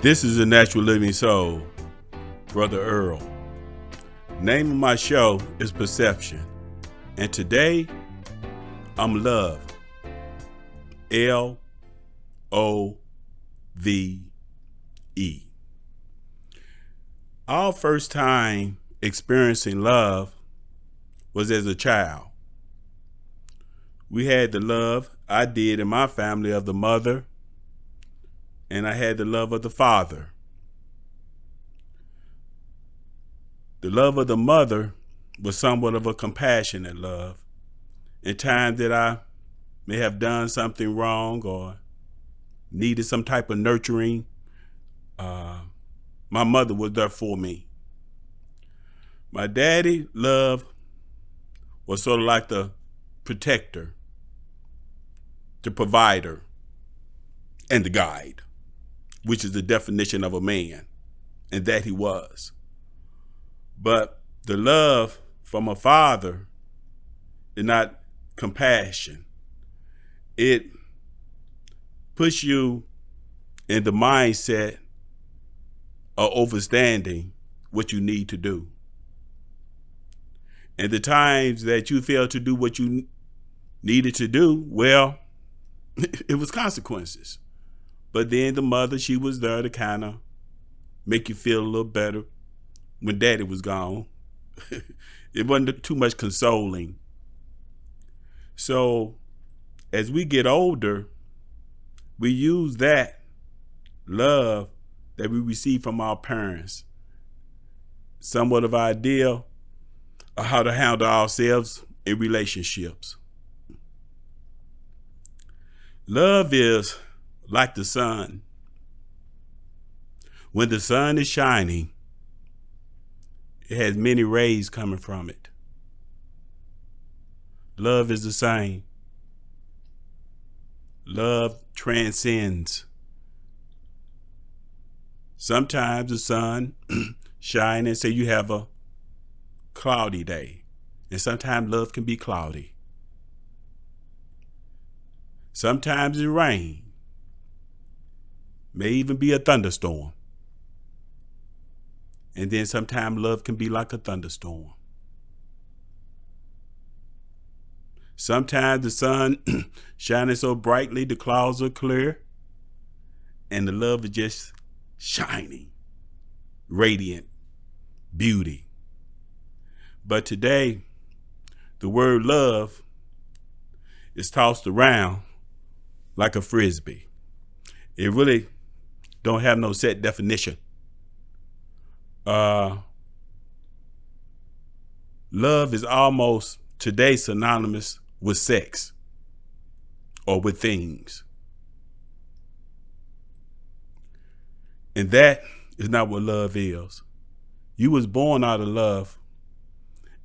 This is a Natural Living Soul, Brother Earl. Name of my show is Perception. And today, I'm Love. L.O.V.E. Our first time experiencing love was as a child. We had the love I did in my family of the mother, and I had the love of the father. The love of the mother was somewhat of a compassionate love. In times that I may have done something wrong or needed some type of nurturing, my mother was there for me. My daddy love was sort of like the protector, the provider, and the guide, which is the definition of a man, and that he was. But the love from a father is not compassion. It puts you in the mindset of understanding what you need to do. And the times that you failed to do what you needed to do, well, it was consequences. But then the mother, she was there to kind of make you feel a little better when daddy was gone. It wasn't too much consoling. So as we get older, we use that love that we receive from our parents, somewhat of our idea of how to handle ourselves in relationships. Love is like the sun. When the sun is shining, it has many rays coming from it. Love is the same. Love transcends. Sometimes the sun shines and say you have a cloudy day. And sometimes love can be cloudy. Sometimes it rains. May even be a thunderstorm. And then sometimes love can be like a thunderstorm. Sometimes the sun shining so brightly the clouds are clear and the love is just shining, radiant, beauty. But today, the word love is tossed around like a frisbee. It really don't have no set definition. Love is almost today synonymous with sex or with things. And that is not what love is. You was born out of love.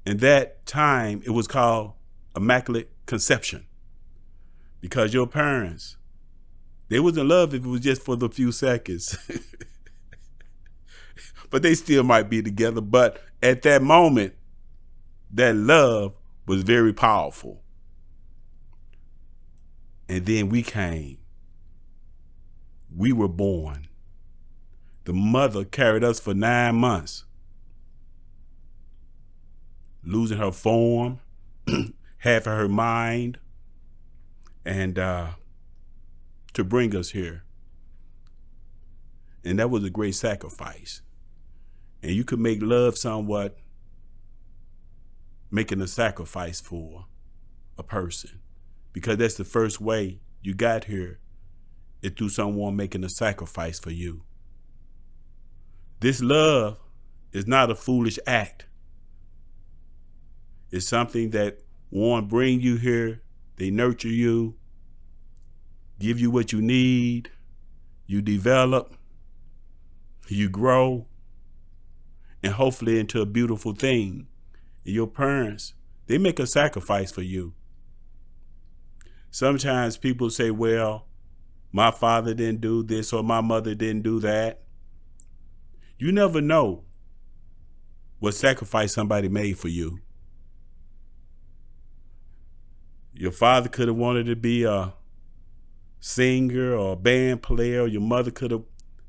And that time it was called immaculate conception, because your parents, they was in love if it was just for the few seconds. But they still might be together. But at that moment, that love was very powerful. And then we came. We were born. The mother carried us for 9 months, losing her form, half of her mind, and to bring us here. And that was a great sacrifice. And you could make love somewhat making a sacrifice for a person, because that's the first way you got here, is through someone making a sacrifice for you. This love is not a foolish act. It's something that one bring you here, they nurture you, give you what you need, you develop, you grow, and hopefully into a beautiful thing. And your parents, they make a sacrifice for you. Sometimes people say, well, my father didn't do this or my mother didn't do that. You never know what sacrifice somebody made for you. Your father could have wanted to be a singer or a band player. Your mother could have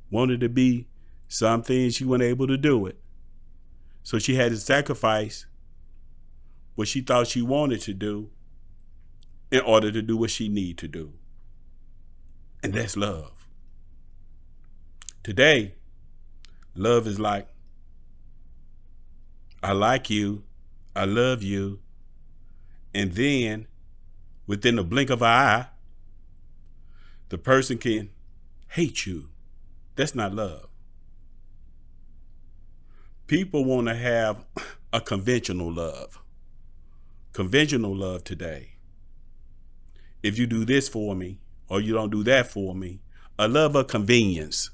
wanted to be something, she wasn't able to do it. So she had to sacrifice what she thought she wanted to do in order to do what she needed to do. And that's love. Today, love is like, I like you, I love you, and then within the blink of an eye, the person can hate you. That's not love. People want to have a conventional love. Conventional love today. If you do this for me, or you don't do that for me, a love of convenience,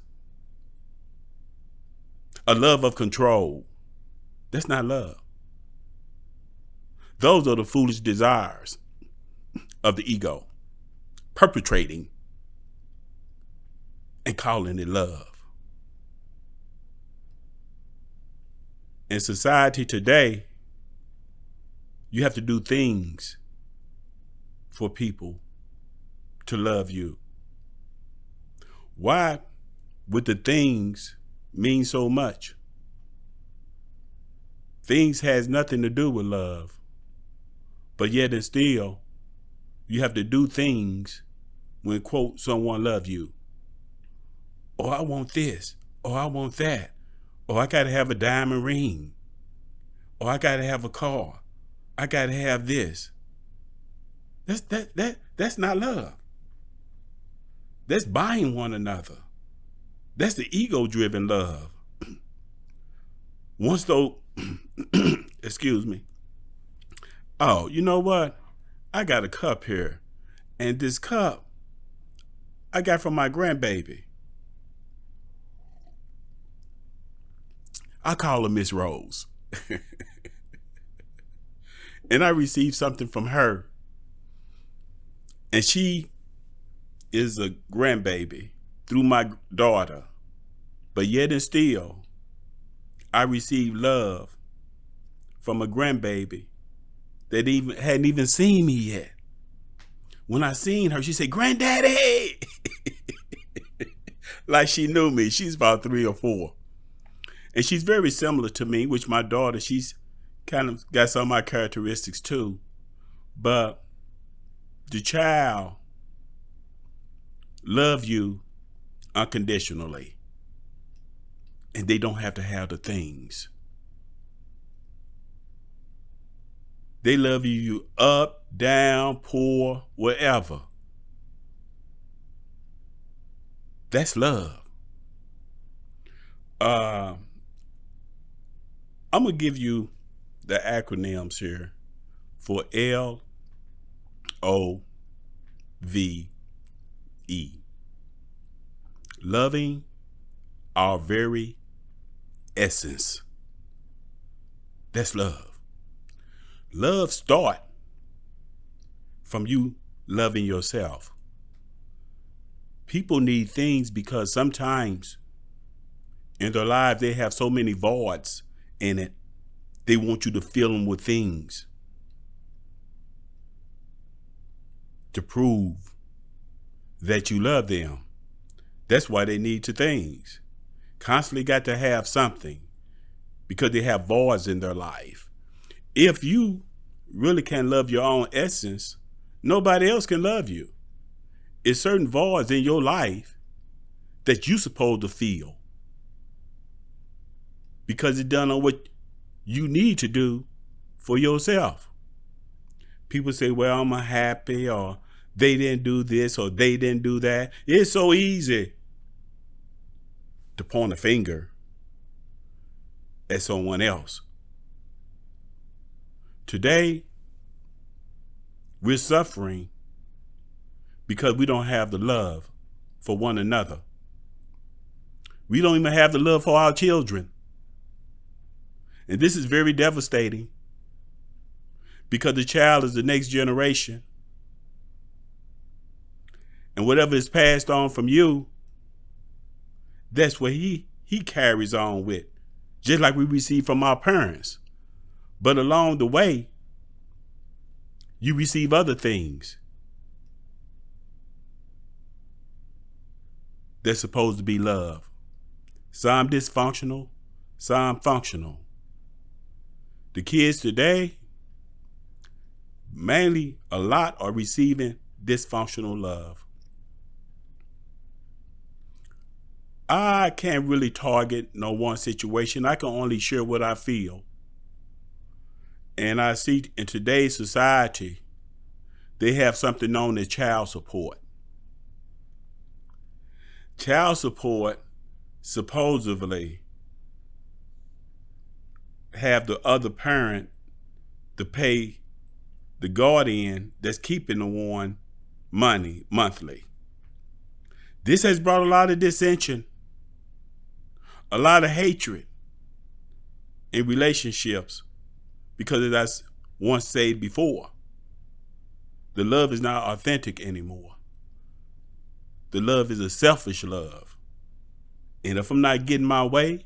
a love of control. That's not love. Those are the foolish desires of the ego, perpetrating and calling it love. In society today, you have to do things for people to love you. Why would the things mean so much? Things has nothing to do with love, but yet and still, you have to do things when, quote, someone love you. Oh, I want this. Oh, I want that. Oh, I got to have a diamond ring. Oh, I got to have a car. I got to have this. That's not love. That's buying one another. That's the ego-driven love. Once though, excuse me. Oh, you know what? I got a cup here. And this cup I got from my grandbaby. I call her Miss Rose. And I received something from her. And she is a grandbaby through my daughter. But yet and still, I received love from a grandbaby that hadn't even seen me yet. When I seen her, she said, "Granddaddy!" Like she knew me. She's about 3 or 4. And she's very similar to me, which my daughter, she's kind of got some of my characteristics too. But the child love you unconditionally. And they don't have to have the things. They love you up, down, poor, wherever. That's love. I'm going to give you the acronyms here for L.O.V.E. Loving our very essence. That's love. Love starts from you loving yourself. People need things because sometimes in their lives they have so many voids in it. They want you to fill them with things to prove that you love them. That's why they need to things. Constantly got to have something because they have voids in their life. If you really can't love your own essence, nobody else can love you. It's certain voids in your life that you're supposed to feel because it done on what you need to do for yourself. People say, well, I'm unhappy, or they didn't do this, or they didn't do that. It's so easy to point a finger at someone else. Today, we're suffering because we don't have the love for one another. We don't even have the love for our children. And this is very devastating because the child is the next generation. And whatever is passed on from you, that's what he carries on with, just like we receive from our parents. But along the way, you receive other things that's supposed to be love. Some dysfunctional, some functional. The kids today, mainly a lot are receiving dysfunctional love. I can't really target no one situation. I can only share what I feel. And I see in today's society, they have something known as child support. Child support supposedly have the other parent to pay the guardian that's keeping the one money monthly. This has brought a lot of dissension, a lot of hatred in relationships, because as I once said before, the love is not authentic anymore. The love is a selfish love. And if I'm not getting my way,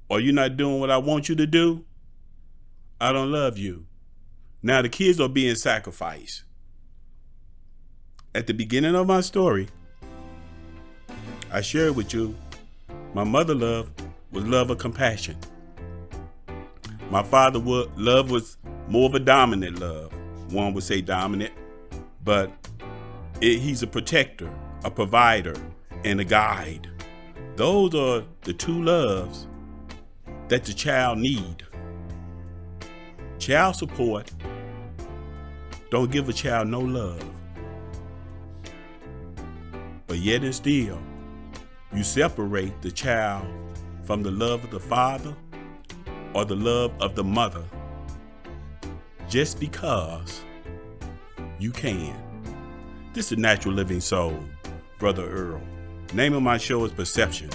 or you're not doing what I want you to do, I don't love you. Now the kids are being sacrificed. At the beginning of my story, I shared with you, my mother love was love of compassion. My father love was more of a dominant love. One would say dominant, but he's a protector, a provider, and a guide. Those are the two loves that the child need. Child support don't give a child no love. But yet and still, you separate the child from the love of the father or the love of the mother just because you can. This is Natural Living Soul, Brother Earl. Name of my show is Perception.